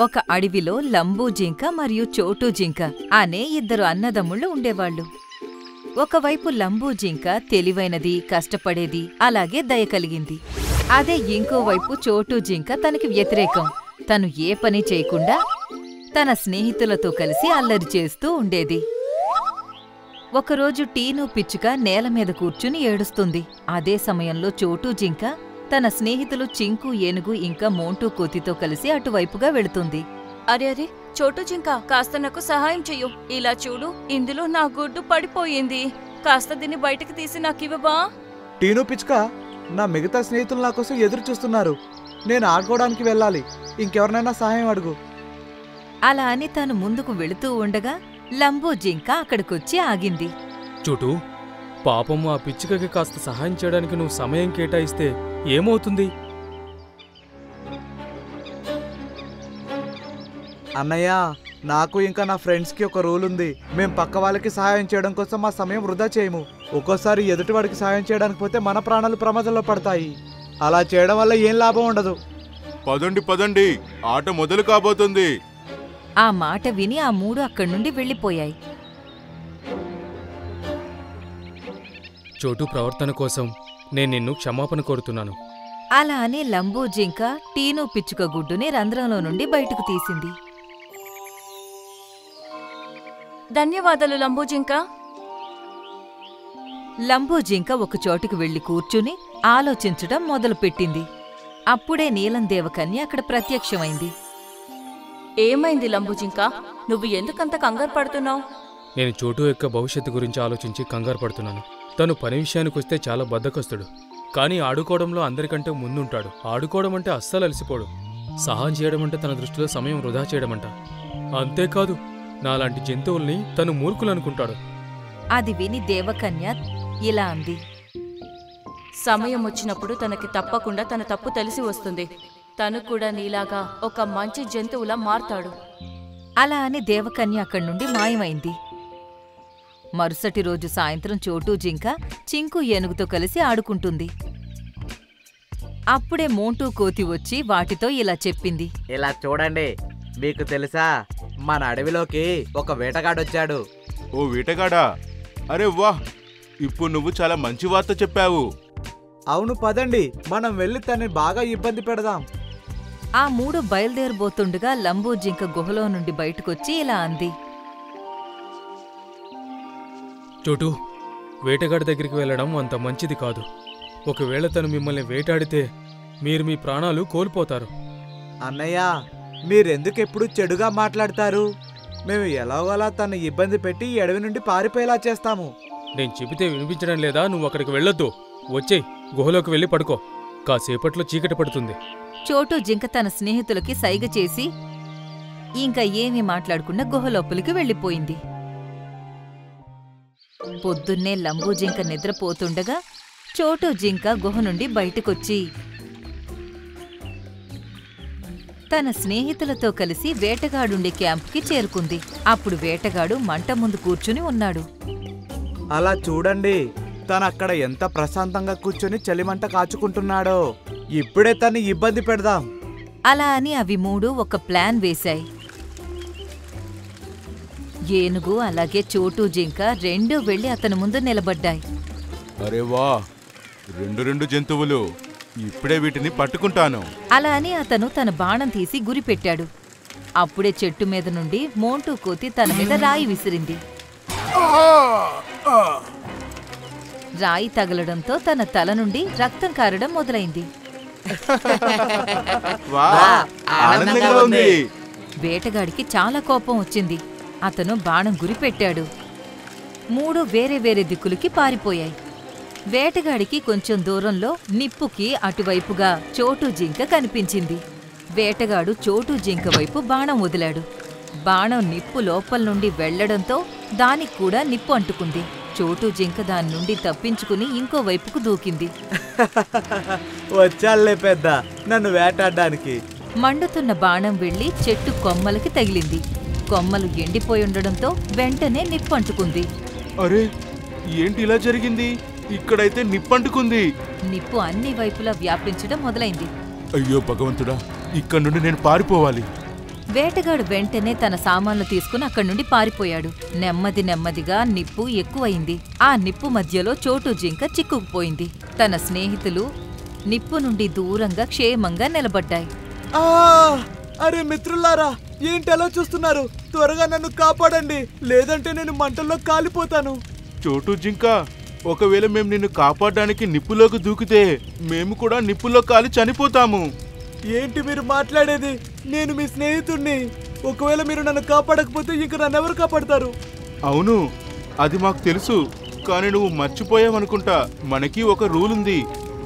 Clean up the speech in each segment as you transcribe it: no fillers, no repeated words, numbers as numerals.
ఒక అడవిలో లంబూ జింక మరియు చోటు జింక అనే ఇద్దరు అన్నదమ్ముళ్ళు ఉండేవాళ్లు. ఒకవైపు లంబూ జింక తెలివైనది, కష్టపడేది, అలాగే దయ కలిగింది. అదే ఇంకోవైపు చోటు జింక తనకి వ్యతిరేకం. తను ఏ పని చేయకుండా తన స్నేహితులతో కలిసి అల్లరి చేస్తూ ఉండేది. ఒకరోజు టీను పిచ్చుక నేలమీద కూర్చుని ఏడుస్తుంది. అదే సమయంలో చోటు జింక తన స్నేహితులు చింకు ఏనుగు ఇంకా మోంటూ కోతితో కలిసి అటువైపుగా వెళుతుంది. అరే అరే చోటు జింక, కాస్త నాకు సహాయం చెయ్యు. ఇలా చూడు, ఇందులో నా గుడ్డు పడిపోయింది. కాస్త దీన్ని బయటకు తీసి నాకివ్వబా? టీను పిచ్చుక, నా మిగతా స్నేహితులు నా కోసం ఎదురు చూస్తున్నారు. నేను ఆడుకోవడానికి వెళ్ళాలి. ఇంకెవరినైనా సహాయం అడుగు. అలా అని తను ముందుకు వెళుతూ ఉండగా లంబూ జింక అక్కడికొచ్చి ఆగింది. చూటు, పాపం ఆ పిచ్చుకకి కాస్త సహాయం చేయడానికి నువ్వు సమయం కేటాయిస్తే ఏమవుతుంది? అన్నయ్య, నాకు ఇంకా నా ఫ్రెండ్స్కి ఒక రూల్ ఉంది. మేం పక్క వాళ్ళకి సహాయం చేయడం కోసం మా సమయం వృధా చేయము. ఒక్కోసారి ఎదుటివాడికి సహాయం చేయడానికి పోతే మన ప్రాణాలు ప్రమాదంలో పడతాయి. అలా చేయడం వల్ల ఏం లాభం ఉండదు. పదండి పదండి, ఆట మొదలు కాబోతుంది. ఆ మాట విని ఆ మూడు అక్కడి నుండి వెళ్ళిపోయాయి. చోటు ప్రవర్తన కోసం నేను నిన్ను క్షమాపణ కోరుతున్నాను. అలా అని లంబూ జింక టీను పిచ్చుక గుడ్డుని రంధ్రంలో నుండి బయటకు తీసింది. ధన్యవాదాలు లంబూ జింక. లంబూ జింక ఒక చోటుకు వెళ్లి కూర్చుని ఆలోచించడం మొదలుపెట్టింది. అప్పుడే నీలం దేవకన్య అక్కడ ప్రత్యక్షమైంది. ఏమైంది లంబూ జింక? నువ్వు ఎందుకంత కంగారు పడుతున్నావు? నేను చోటు యొక్క భవిష్యత్తు గురించి ఆలోచించి కంగారు పడుతున్నాను. తను పని విషయానికొస్తే చాలా బద్ధకస్తుడు. కానీ ఆడుకోవడంలో అందరికంటే ముందుంటాడు. ఆడుకోవడం అంటే అస్సలు అలసిపోడు. సహాయం చేయడం అంటే తన దృష్టిలో సమయం వృధా చేయడమంట. అంతేకాదు, నాలాంటి జంతువుల్ని తను మూర్ఖులనుకుంటాడు. అది విని దేవకన్య ఇలా అంది. సమయం వచ్చినప్పుడు తనకి తప్పకుండా తన తప్పు తెలిసి వస్తుంది. తను కూడా నీలాగా ఒక మంచి జంతువులా మారతాడు. అలా అని దేవకన్య అక్కడి నుండి మాయమైంది. మరుసటి రోజు సాయంత్రం చోటు జింక చింకు ఏనుగుతో కలిసి ఆడుకుంటుంది. అప్పుడే మోంటూ కోతి వచ్చి వాటితో ఇలా చెప్పింది. ఇలా చూడండి, మీకు తెలుసా, మన అడవిలోకి ఒక వేటగాడొచ్చాడు. ఓ వేటగాడా? అరే వాహ్, ఇప్పుడు నువ్వు చాలా మంచి వార్త చెప్పావు. అవును, పదండి, మనం వెళ్ళి తనని బాగా ఇబ్బంది పెడదాం. ఆ మూడు బయలుదేరబోతుండగా లంబూ జింక గుహలో నుండి బయటకొచ్చి ఇలా అంది. చోటు, వేటగాడి దగ్గరికి వెళ్ళడం అంత మంచిది కాదు. ఒకవేళ తను మిమ్మల్ని వేటాడితే మీరు మీ ప్రాణాలు కోల్పోతారు. అన్నయ్య, మీరెందుకెప్పుడు చెడుగా మాట్లాడతారు? మేము ఎలాగోలా తను ఇబ్బంది పెట్టి ఈ అడవి నుండి పారిపోయేలా చేస్తాము. నేను చెబితే వినిపించడం లేదా? నువ్వు అక్కడికి వెళ్ళొద్దు. వచ్చేయ్, గుహలోకి వెళ్ళి పడుకో. కాసేపట్లో చీకటి పడుతుంది. చోటు జింక తన స్నేహితులకి సైగ చేసి ఇంకా ఏమీ మాట్లాడకుండా గుహలోపలికి వెళ్ళిపోయింది. పొద్దున్నే లంబూ జింక నిద్రపోతుండగా చోటు జింక గుహ నుండి బయటకొచ్చి తన స్నేహితులతో కలిసి వేటగాడుండే క్యాంపుకి చేరుకుంది. అప్పుడు వేటగాడు మంట ముందు కూర్చుని ఉన్నాడు. అలా చూడండి, తనక్కడ ఎంత ప్రశాంతంగా కూర్చొని చలిమంట కాచుకుంటున్నాడో. ఇప్పుడే తన్ని ఇబ్బంది పెడదాం. అలా అని అవి మూడు ఒక ప్లాన్ వేశాయి. ఏనుగు అలాగే చోటు జింక రెండూ వెళ్లి అతని ముందు నిలబడ్డాయి. అరే వా, రెండు జంతువులు, ఇప్పుడే వీటిని పట్టుకుంటాను. అలా అని అతను తన బాణం తీసి గురిపెట్టాడు. అప్పుడే చెట్టు మీద నుండి మోంటూ కోతి తన మీద రాయి విసిరింది. రాయి తగలడంతో తన తల నుండి రక్తం కారడం మొదలైంది. వేటగాడికి చాలా కోపం వచ్చింది. అతను బాణం గురిపెట్టాడు. మూడు వేరే వేరే దిక్కులకి పారిపోయాయి. వేటగాడికి కొంచెం దూరంలో నిప్పుకి అటువైపుగా చోటు జింక కనిపించింది. వేటగాడు చోటు జింక వైపు బాణం వదిలాడు. బాణం నిప్పు లోపల నుండి వెళ్లడంతో దానికి కూడా నిప్పు అంటుకుంది. చోటు జింక దాని నుండి తప్పించుకుని ఇంకోవైపుకు దూకింది. వచ్చాళ్లే పెద్ద, నన్ను వేటాడడానికి. మండుతున్న బాణం వెళ్లి చెట్టు కొమ్మలకి తగిలింది. కొమ్మలు ఎండిపోయుండడంతో వెంటనే నిప్పంటుకుంది. అరే, ఏంటి ఇలా జరిగింది? ఇక్కడైతే నిప్పంటుకుంది. నిప్పు అన్ని వైపులా వ్యాపించడం మొదలైంది. అయ్యో భగవంతుడా, ఇక్కడ నుండి నేను పారిపోవాలి. వేటగాడు వెంటనే తన సామాన్లు తీసుకుని అక్కడి నుండి పారిపోయాడు. నెమ్మదిగా నిప్పు ఎక్కువయింది. ఆ నిప్పు మధ్యలో చోటు జింక చిక్కుకుపోయింది. తన స్నేహితులు నిప్పు నుండి దూరంగా క్షేమంగా నిలబడ్డాయి. అరే మిత్రులారా, ఏంటి అలా చూస్తున్నారు? త్వరగా నన్ను కాపాడండి, లేదంటే నేను మంటల్లో కాలిపోతాను. చోటు జింక, ఒకవేళ మేము నిన్ను కాపాడడానికి నిప్పులోకి దూకితే మేము కూడా నిప్పులో కాలి చనిపోతాము. ఏంటి మీరు మాట్లాడేది? నేను మీ స్నేహితుణ్ణి. ఒకవేళ మీరు నన్ను కాపాడకపోతే ఇంక నన్నెవరు కాపాడతారు? అవును, అది మాకు తెలుసు. కానీ నువ్వు మర్చిపోయావనుకుంటా. మనకి ఒక రూల్ ఉంది,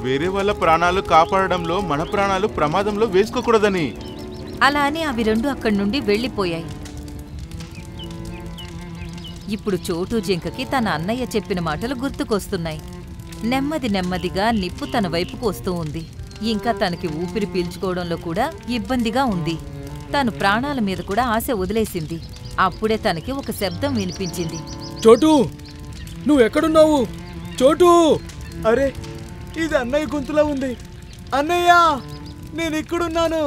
వేరే వాళ్ళ ప్రాణాలు కాపాడడంలో మన ప్రాణాలు ప్రమాదంలో వేసుకోకూడదని. అలా అని అవి రెండు అక్కడి నుండి వెళ్ళిపోయాయి. ఇప్పుడు చోటు జింకకి తన అన్నయ్య చెప్పిన మాటలు గుర్తుకొస్తున్నాయి. నెమ్మదిగా నిప్పు తన వైపుకు వస్తూ ఉంది. ఇంకా తనకి ఊపిరి పీల్చుకోవడంలో కూడా ఇబ్బందిగా ఉంది. తను ప్రాణాల మీద కూడా ఆశ వదిలేసింది. అప్పుడే తనకి ఒక శబ్దం వినిపించింది. చోటు, నువ్వెక్కడున్నావు? చోటు! అరే, ఇది అన్నయ్య గొంతులా ఉంది. అన్నయ్య, నేను ఇక్కడున్నాను.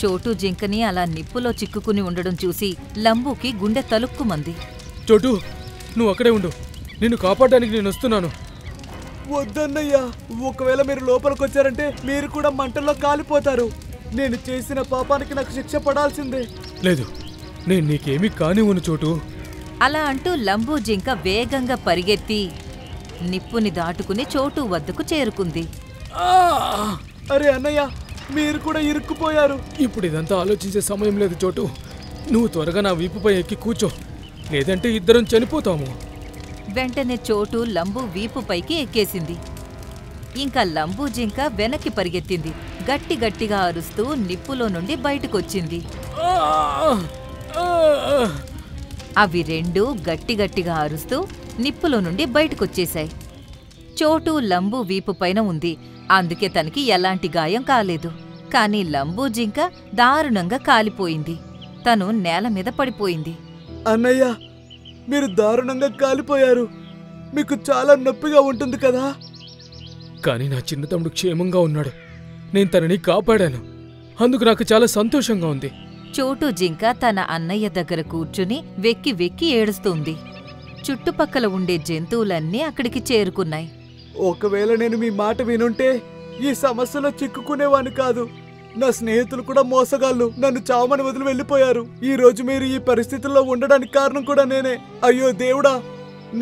చోటు జింకని అలా నిప్పులో చిక్కుకుని ఉండడం చూసి లంబూకి గుండె తలుక్కుమంది. చోటు, నువ్వు అక్కడే ఉండు, నిన్ను కాపాడడానికి నేను వస్తున్నాను. వద్దన్నయ్య, ఒకవేళ మీరు లోపలికొచ్చారంటే మీరు కూడా మంటల్లో కాలిపోతారు. నేను చేసిన పాపానికి నాకు శిక్ష పడాల్సిందే. లేదు, నేను నీకేమీ కానివ్వను చోటు. అలా అంటూ లంబూ జింక వేగంగా పరిగెత్తి నిప్పుని దాటుకుని చోటు వద్దకు చేరుకుంది. అరే అన్నయ్య, మీరు కూడా ఇరుక్కుపోయారు. ఇప్పుడు ఇదంతా ఆలోచించే సమయం లేదు చోటు. నువ్వు త్వరగా నా వీపుపై ఎక్కి కూర్చో, లేదంటే ఇద్దరం చనిపోతాము. వెంటనే చోటు లంబూ వీపుపైకి ఎక్కేసింది. ఇంకా లంబూ జింక వెనక్కి పరిగెత్తింది. గట్టిగా అరుస్తూ నిప్పులో నుండి బయటకొచ్చింది. అవి రెండూ గట్టిగా అరుస్తూ నిప్పులో నుండి బయటకొచ్చేశాయి. చోటు లంబూ వీపుపైన ఉంది, అందుకే తనకి ఎలాంటి గాయం కాలేదు. కాని లంబూ జింక దారుణంగా కాలిపోయింది. తను నేల మీద పడిపోయింది. అన్నయ్య, మీరు దారుణంగా కాలిపోయారు. మీకు చాలా నొప్పిగా ఉంటుంది కదా? కానీ నా చిన్న తమ్ముడు క్షేమంగా ఉన్నాడు. నేను తనని కాపాడాను, అందుకు నాకు చాలా సంతోషంగా ఉంది. చోటు జింక తన అన్నయ్య దగ్గర కూర్చుని వెక్కి ఏడుస్తుంది. చుట్టుపక్కల ఉండే జంతువులన్నీ అక్కడికి చేరుకున్నాయి. ఒకవేళ నేను మీ మాట వినుంటే ఈ సమస్యలో చిక్కుకునేవాని కాదు. నా స్నేహితులు కూడా మోసగాళ్ళు, నన్ను చావమని వదిలి వెళ్ళిపోయారు. ఈ రోజు మీరు ఈ పరిస్థితుల్లో ఉండడానికి కారణం కూడా నేనే. అయ్యో దేవుడా,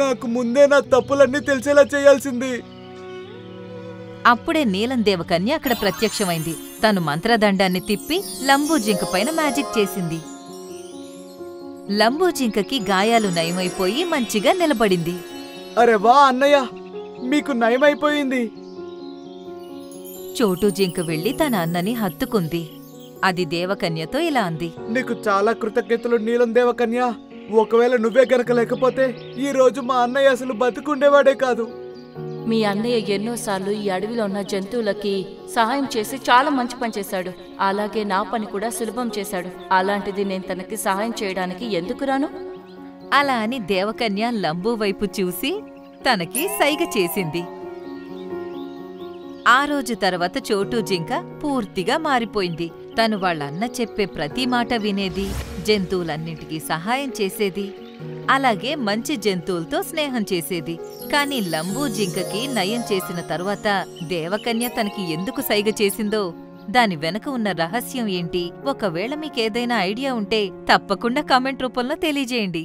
నాకు ముందే నా తప్పులన్నీ తెలిసేలా చేయాల్సింది. అప్పుడే నీలం దేవకన్య అక్కడ ప్రత్యక్షమైంది. తను మంత్రదండాన్ని తిప్పి లంబూ జింక పైన మ్యాజిక్ చేసింది. లంబూ జింకకి గాయాలు నయమైపోయి మంచిగా నిలబడింది. అరే వా అన్నయ్య, మీకు నయమైపోయింది. చోటు జింక వెళ్లి తన అన్నని హత్తుకుంది. అది దేవకన్యతో ఇలా అంది. నీకు చాలా కృతజ్ఞతలు నీలం దేవకన్య. ఒకవేళ నువ్వే గనక లేకపోతే ఈ రోజు మా అన్నయ్య అసలు బతుకుండేవాడే కాదు. మీ అన్నయ్య ఎన్నోసార్లు ఈ అడవిలో ఉన్న జంతువులకి సహాయం చేసి చాలా మంచి పని చేశాడు. అలాగే నా పని కూడా సులభం చేశాడు. అలాంటిది నేను తనకి సహాయం చేయడానికి ఎందుకు రాను? అలా అని దేవకన్య లంబూ వైపు చూసి తనకి సైగ చేసింది. ఆ రోజు తర్వాత చోటు జింక పూర్తిగా మారిపోయింది. తను వాళ్ళన్న చెప్పే ప్రతి మాట వినేది, జంతువులన్నింటికీ సహాయం చేసేది, అలాగే మంచి జంతువులతో స్నేహం చేసేది. కాని లంబూ జింకకి నయం చేసిన తరువాత దేవకన్య తనకి ఎందుకు సైగ చేసిందో, దాని వెనక ఉన్న రహస్యం ఏంటి? ఒకవేళ మీకేదైనా ఐడియా ఉంటే తప్పకుండా కామెంట్ రూపంలో తెలియజేయండి.